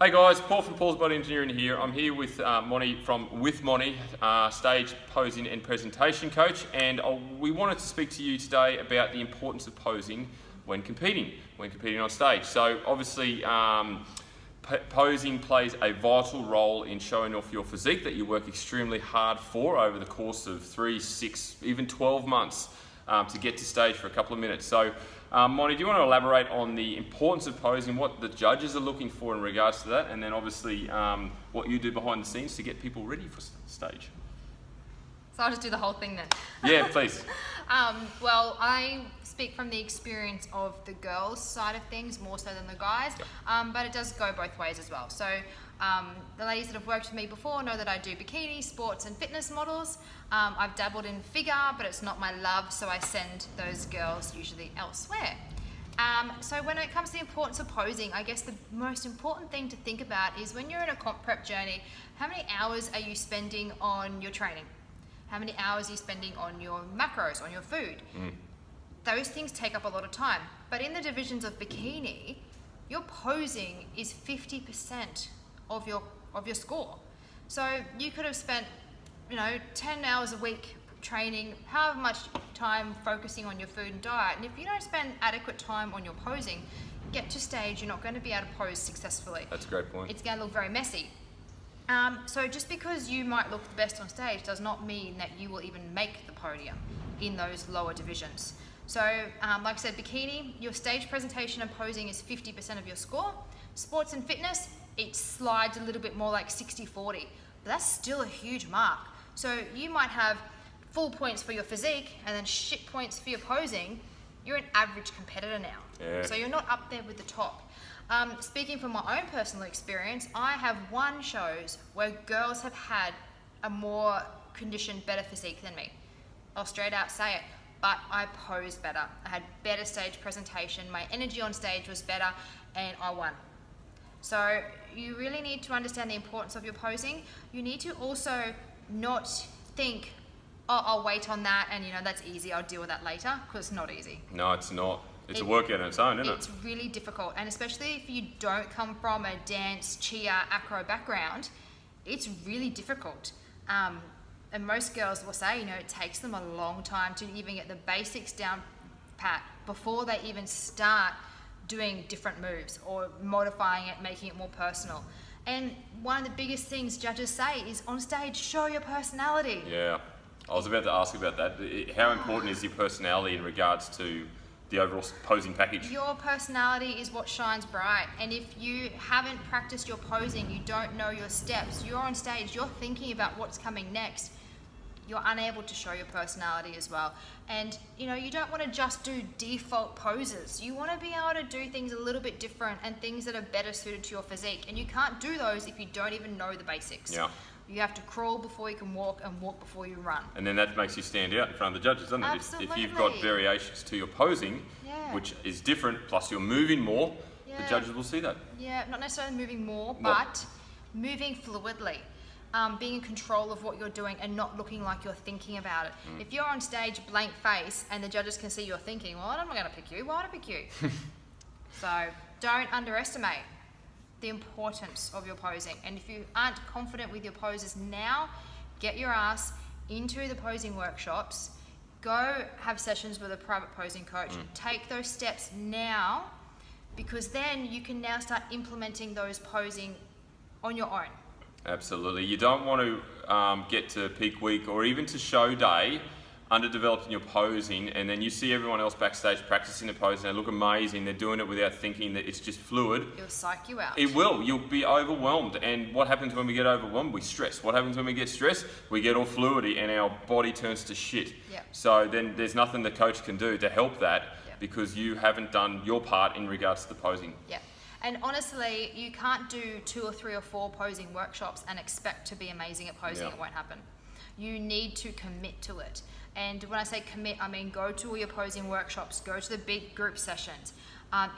Hey guys, Paul from Paul's Body Engineering here. I'm here with Moni from With Moni, stage posing and presentation coach, and we wanted to speak to you today about the importance of posing when competing on stage. So obviously posing plays a vital role in showing off your physique that you work extremely hard for over the course of 3, 6, even 12 months to get to stage for a couple of minutes. So Moni, do you want to elaborate on the importance of posing, what the judges are looking for in regards to that, and then obviously what you do behind the scenes to get people ready for stage? So I'll just do the whole thing then. Yeah, please. Well, I speak from the experience of the girls' side of things more so than the guys, but it does go both ways as well. So the ladies that have worked with me before know that I do bikini, sports and fitness models. I've dabbled in figure, but it's not my love, so I send those girls usually elsewhere. So when it comes to the importance of posing, I guess the most important thing to think about is when you're in a comp prep journey, how many hours are you spending on your training? How many hours are you spending on your macros, on your food? Those things take up a lot of time. But in the divisions of bikini, your posing is 50% of your score. So you could have spent, 10 hours a week training, however much time focusing on your food and diet. And if you don't spend adequate time on your posing, get to stage, you're not going to be able to pose successfully. That's a great point. It's going to look very messy. So just because you might look the best on stage does not mean that you will even make the podium in those lower divisions. So like I said, bikini, your stage presentation and posing is 50% of your score. Sports and fitness, it slides a little bit more like 60-40, but that's still a huge mark. So you might have full points for your physique and then shit points for your posing. You're an average competitor now. Yeah. So you're not up there with the top. Speaking from my own personal experience, I have won shows where girls have had a more conditioned, better physique than me. I'll straight out say it, but I posed better. I had better stage presentation, my energy on stage was better, and I won. So you really need to understand the importance of your posing. You need to also not think, oh, I'll wait on that, and that's easy, I'll deal with that later, because it's not easy. No, it's not. It's a workout on its own, isn't it? It's really difficult, and especially if you don't come from a dance, cheer, acro background, it's really difficult. And most girls will say, it takes them a long time to even get the basics down pat before they even start doing different moves or modifying it, making it more personal. And one of the biggest things judges say is on stage, show your personality. Yeah, I was about to ask about that. How important is your personality in regards to the overall posing package? Your personality is what shines bright, and if you haven't practiced your posing, you don't know your steps, you're on stage, you're thinking about what's coming next, you're unable to show your personality as well. And you don't want to just do default poses. You want to be able to do things a little bit different and things that are better suited to your physique, and you can't do those if you don't even know the basics. Yeah. You have to crawl before you can walk and walk before you run. And then that makes you stand out in front of the judges, doesn't it? Absolutely. If you've got variations to your posing, which is different, plus you're moving more, the judges will see that. Yeah, not necessarily moving more, but moving fluidly. Being in control of what you're doing and not looking like you're thinking about it. If you're on stage blank face and the judges can see you're thinking, well, I'm not going to pick you, why would I pick you? So don't underestimate the importance of your posing. And if you aren't confident with your poses now, get your ass into the posing workshops, go have sessions with a private posing coach, take those steps now, because then you can now start implementing those posing on your own. Absolutely. You don't want to get to peak week or even to show day underdeveloped in your posing, and then you see everyone else backstage practicing the pose and they look amazing, they're doing it without thinking that it's just fluid. It'll psych you out. It will. You'll be overwhelmed. And what happens when we get overwhelmed? We stress. What happens when we get stressed? We get all fluidy and our body turns to shit. Yep. So then there's nothing the coach can do to help that because you haven't done your part in regards to the posing. Yeah. And honestly, you can't do 2 or 3 or 4 posing workshops and expect to be amazing at posing. It won't happen. You need to commit to it. And when I say commit, I mean go to all your posing workshops, go to the big group sessions.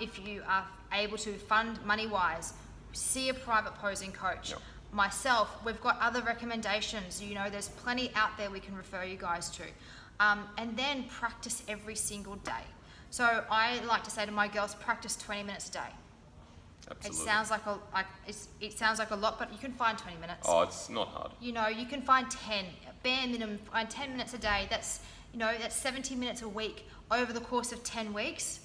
If you are able to fund money-wise, see a private posing coach. Myself, we've got other recommendations. There's plenty out there we can refer you guys to. And then practice every single day. So I like to say to my girls, practice 20 minutes a day. Absolutely. It sounds like a lot, but you can find 20 minutes. Oh, it's not hard. You know, you can find 10, bare minimum, find 10 minutes a day. That's 70 minutes a week over the course of 10 weeks.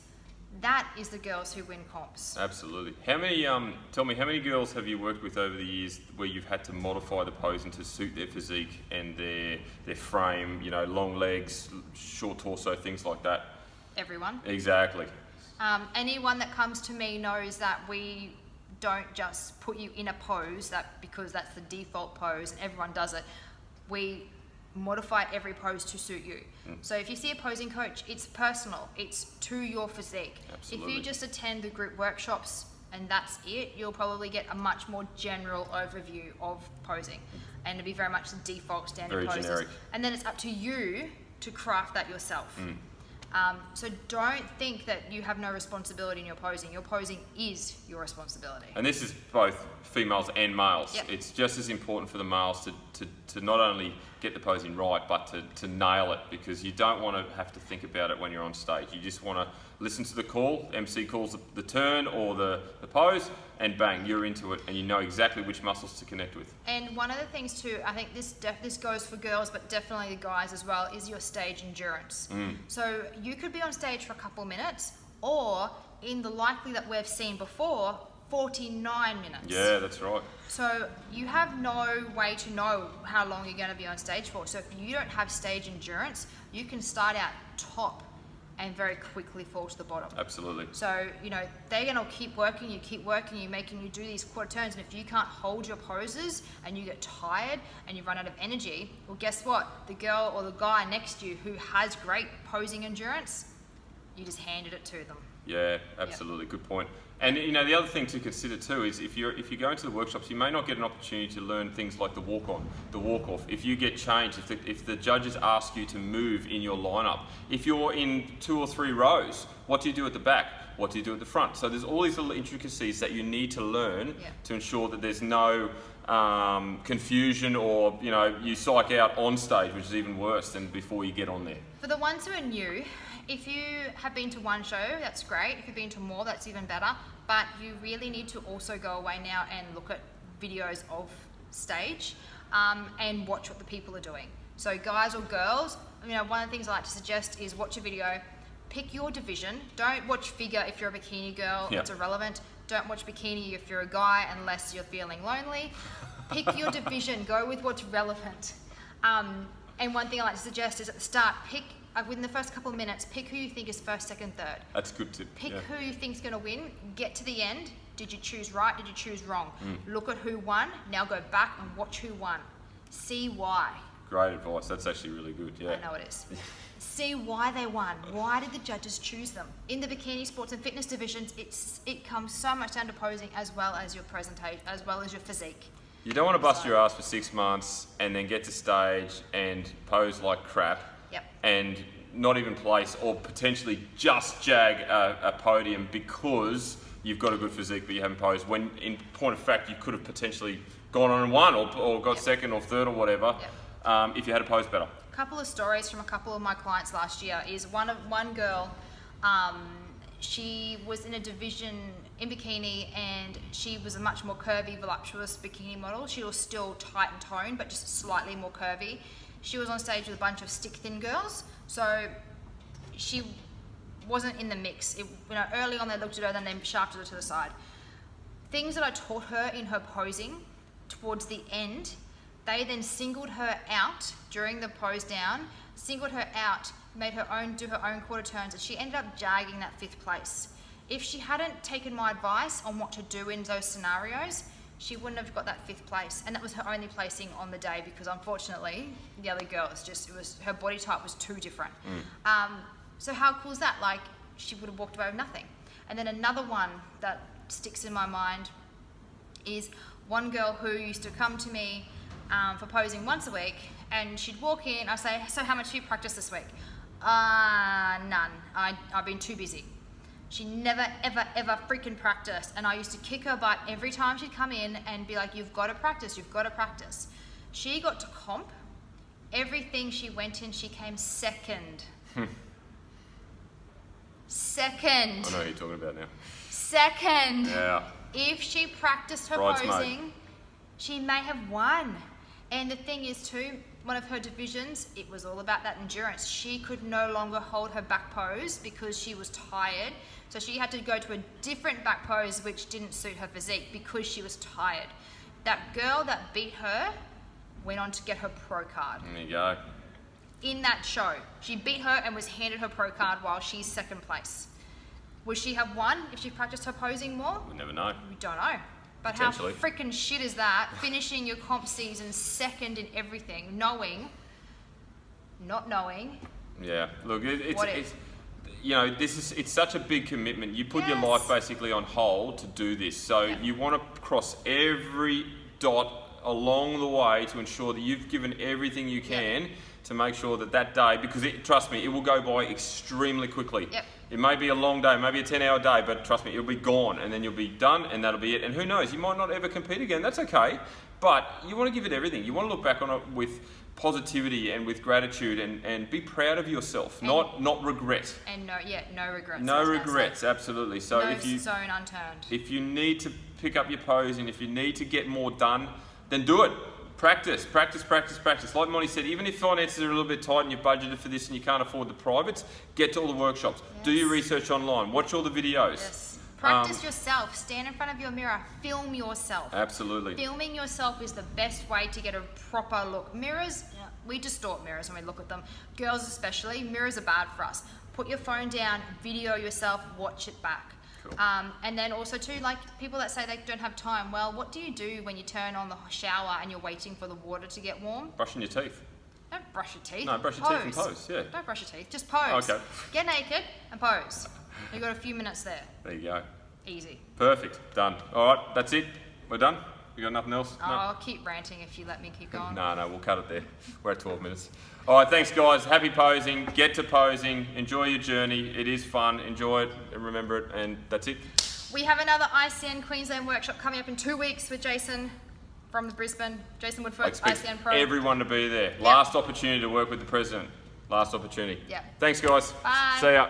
That is the girls who win comps. Absolutely. How many? Tell me, how many girls have you worked with over the years where you've had to modify the posing to suit their physique and their frame? You know, long legs, short torso, things like that. Everyone. Exactly. Anyone that comes to me knows that we don't just put you in a pose because that's the default pose and everyone does it. We modify every pose to suit you. So if you see a posing coach, it's personal. It's to your physique. Absolutely. If you just attend the group workshops and that's it, you'll probably get a much more general overview of posing, and it'll be very much the default standard Very poses. generic. And then it's up to you to craft that yourself. So don't think that you have no responsibility in your posing. Your posing is your responsibility. And this is both females and males. Yep. It's just as important for the males to not only get the posing right, but to nail it, because you don't want to have to think about it when you're on stage. You just want to listen to the call. MC calls the turn or the pose, and bang, you're into it, and you know exactly which muscles to connect with. And one of the things too, I think this goes for girls, but definitely the guys as well, is your stage endurance. So you could be on stage for a couple minutes, or in the likely that we've seen before, 49 minutes. Yeah, that's right. So you have no way to know how long you're going to be on stage for. So if you don't have stage endurance, you can start out top and very quickly fall to the bottom. Absolutely. So, they're going to keep working you, making you do these quarter turns. And if you can't hold your poses and you get tired and you run out of energy, well, guess what? The girl or the guy next to you who has great posing endurance, you just handed it to them. Yeah, absolutely. Good point. And the other thing to consider too is if you go into the workshops, you may not get an opportunity to learn things like the walk on, the walk off. If you get changed, if the judges ask you to move in your lineup, if you're in 2 or 3 rows, what do you do at the back? What do you do at the front? So there's all these little intricacies that you need to learn to ensure that there's no confusion or you psych out on stage, which is even worse than before you get on there. For the ones who are new, if you have been to one show, that's great. If you've been to more, that's even better. But you really need to also go away now and look at videos of stage and watch what the people are doing. So guys or girls, one of the things I like to suggest is watch a video, pick your division. Don't watch figure if you're a bikini girl, it's irrelevant. Don't watch bikini if you're a guy unless you're feeling lonely. Pick your division, go with what's relevant. And one thing I like to suggest is at the start, within the first couple of minutes, pick who you think is first, second, third. That's a good tip. Pick who you think's going to win. Get to the end. Did you choose right? Did you choose wrong? Look at who won. Now go back and watch who won. See why. Great advice. That's actually really good. Yeah. I know it is. See why they won. Why did the judges choose them? In the bikini, sports and fitness divisions, it comes so much down to posing as well as your presentation, as well as your physique. You don't want to bust your ass for 6 months and then get to stage and pose like crap. Yep. And not even place or potentially just jag a podium because you've got a good physique but you haven't posed, when in point of fact you could have potentially gone on and won or got second or third or whatever if you had a pose better. A couple of stories from a couple of my clients last year is one girl, she was in a division in bikini and she was a much more curvy, voluptuous bikini model. She was still tight and toned but just slightly more curvy. She was on stage with a bunch of stick thin girls, so she wasn't in the mix. Early on they looked at her, then they shafted her to the side. Things that I taught her in her posing towards the end, they then singled her out during the pose down, singled her out, made her do her own quarter turns, and she ended up jagging that 5th place. If she hadn't taken my advice on what to do in those scenarios, she wouldn't have got that 5th place, and that was her only placing on the day because unfortunately the other girl her body type was too different. So how cool is that? Like, she would have walked away with nothing. And then another one that sticks in my mind is one girl who used to come to me for posing once a week, and she'd walk in. I say, "So how much do you practice this week?" None. I've been too busy. She never, ever, ever freaking practiced. And I used to kick her butt every time she'd come in and be like, you've got to practice, you've got to practice. She got to comp. Everything she went in, she came second. Second. I know who you're talking about now. Second. Yeah. If she practiced her Bridesmaid. posing, she may have won. And the thing is too, one of her divisions, it was all about that endurance. She could no longer hold her back pose because she was tired. So she had to go to a different back pose which didn't suit her physique because she was tired. That girl that beat her went on to get her pro card. There you go. In that show, she beat her and was handed her pro card while she's second place. Would she have won if she practiced her posing more? We'll never know. We don't know. But how Potentially. freaking shit is that? Finishing your comp season second in everything, knowing, not knowing. Yeah, look, What if? it's you know, it's such a big commitment. You put your Yes. life basically on hold to do this. So Yeah. you want to cross every dot along the way to ensure that you've given everything you can to make sure that that day, because trust me, it will go by extremely quickly. Yep. It may be a long day, maybe a 10-hour day, but trust me, it'll be gone and then you'll be done and that'll be it. And who knows, you might not ever compete again. That's okay. But you want to give it everything. You want to look back on it with positivity and with gratitude and be proud of yourself, And- not regret. And no regrets. No I was gonna regrets, say. absolutely. So No if you stone unturned. if you need to pick up your posing, if you need to get more done, then do it. Practice, practice, practice, practice. Like Monty said, even if finances are a little bit tight and you've budgeted for this and you can't afford the privates, get to all the workshops. Do your Yes. research online. Watch all the videos. Yes. Practice yourself. Stand in front of your mirror. Film yourself. Absolutely. Filming yourself is the best way to get a proper look. Mirrors, we distort mirrors when we look at them. Girls especially, mirrors are bad for us. Put your phone down, video yourself, watch it back. Cool. And then also too, like people that say they don't have time. Well, what do you do when you turn on the shower and you're waiting for the water to get warm? Brushing your teeth. Don't brush your teeth. No, brush your teeth and pose, yeah. Don't brush your teeth, just pose. Okay. Get naked and pose. You've got a few minutes there. There you go. Easy. Perfect. Done. All right, that's it. We're done. We got nothing else? Oh, I'll keep ranting if you let me keep going. No, we'll cut it there. We're at 12 minutes. All right, thanks, guys. Happy posing. Get to posing. Enjoy your journey. It is fun. Enjoy it and remember it. And that's it. We have another ICN Queensland workshop coming up in 2 weeks with Jason from Brisbane. Jason I Woodford, expect ICN Pro. everyone to be there. Last opportunity to work with the president. Last opportunity. Yep. Thanks, guys. Bye. See ya.